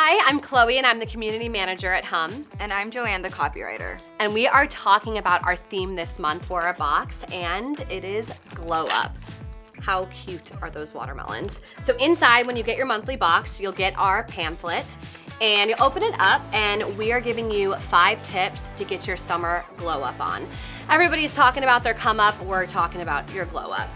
Hi, I'm Chloe and I'm the community manager at Hum. And I'm Joann, the copywriter. And we are talking about our theme this month for our box, and it is Glow Up. How cute are those watermelons? So inside, when you get your monthly box, you'll get our pamphlet and you open it up and we are giving you 5 tips to get your summer glow up on. Everybody's talking about their come up, we're talking about your glow up.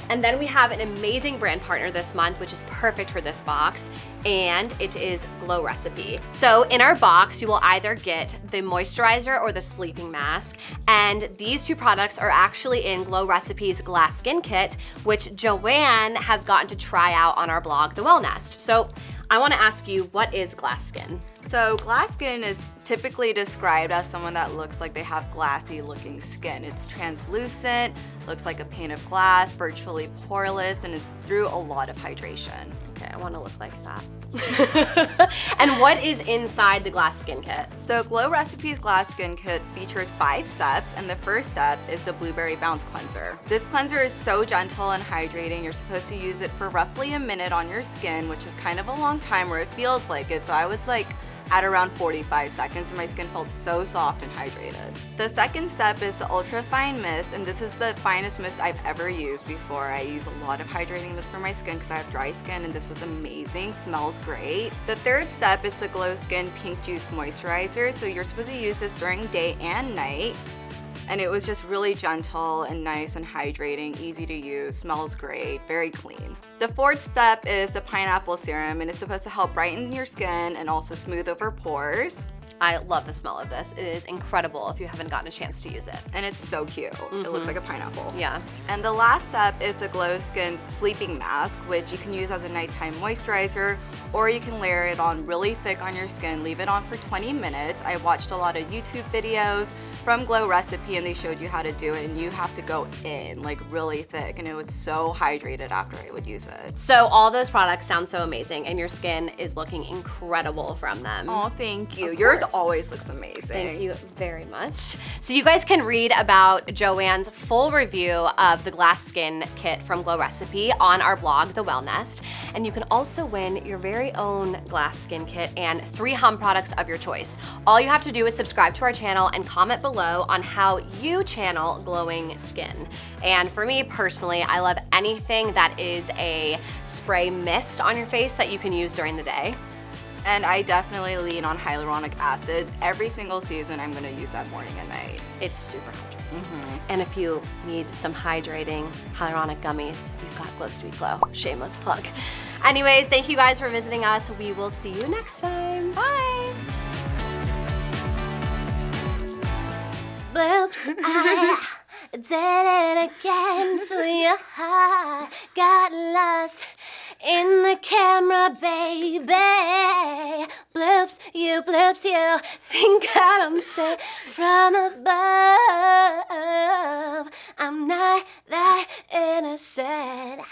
And then we have an amazing brand partner this month, which is perfect for this box, and it is Glow Recipe. So in our box, you will either get the moisturizer or the sleeping mask, and these 2 products are actually in Glow Recipe's Glass Skin Kit, which Joann has gotten to try out on our blog, The Well Nest. So I wanna ask you, what is glass skin? So glass skin is typically described as someone that looks like they have glassy looking skin. It's translucent, looks like a pane of glass, virtually poreless, and it's through a lot of hydration. Okay, I wanna look like that. And what is inside the Glass Skin Kit? So Glow Recipe's Glass Skin Kit features 5 steps, and the first step is the Blueberry Bounce Cleanser. This cleanser is so gentle and hydrating. You're supposed to use it for roughly a minute on your skin, which is kind of a long time where it feels like it. So I was like at around 45 seconds and my skin felt so soft and hydrated. The second step is the Ultra Fine Mist, and this is the finest mist I've ever used before. I use a lot of hydrating mist for my skin because I have dry skin, and this was amazing, smells great. The third step is the Glow Skin Pink Juice Moisturizer. So you're supposed to use this during day and night. And it was just really gentle and nice and hydrating, easy to use, smells great, very clean. The fourth step is the Pineapple Serum, and it's supposed to help brighten your skin and also smooth over pores. I love the smell of this. It is incredible if you haven't gotten a chance to use it. And it's so cute. It looks like a pineapple. Yeah. And the last step is the Glow Skin Sleeping Mask, which you can use as a nighttime moisturizer, or you can layer it on really thick on your skin, leave it on for 20 minutes. I watched a lot of YouTube videos from Glow Recipe and they showed you how to do it, and you have to go in like really thick, and it was so hydrated after I would use it. So all those products sound so amazing and your skin is looking incredible from them. Oh, thank you. Of Yours course. always looks amazing. Thank you very much. So you guys can read about Joann's full review of the Glass Skin Kit from Glow Recipe on our blog, The Well Nest. And you can also win your very own Glass Skin Kit and 3 Hum products of your choice. All you have to do is subscribe to our channel and comment below on how you channel glowing skin. And for me personally, I love anything that is a spray mist on your face that you can use during the day. And I definitely lean on hyaluronic acid. Every single season, I'm gonna use that morning and night. It's super hydrating. And if you need some hydrating hyaluronic gummies, you've got Glow Sweet Glow. Shameless plug. Anyways, thank you guys for visiting us. We will see you next time. Bye. Bloops, I did it again to your heart. Got lost in the camera, baby. Bloops, you think that I'm safe from above. I'm not that innocent.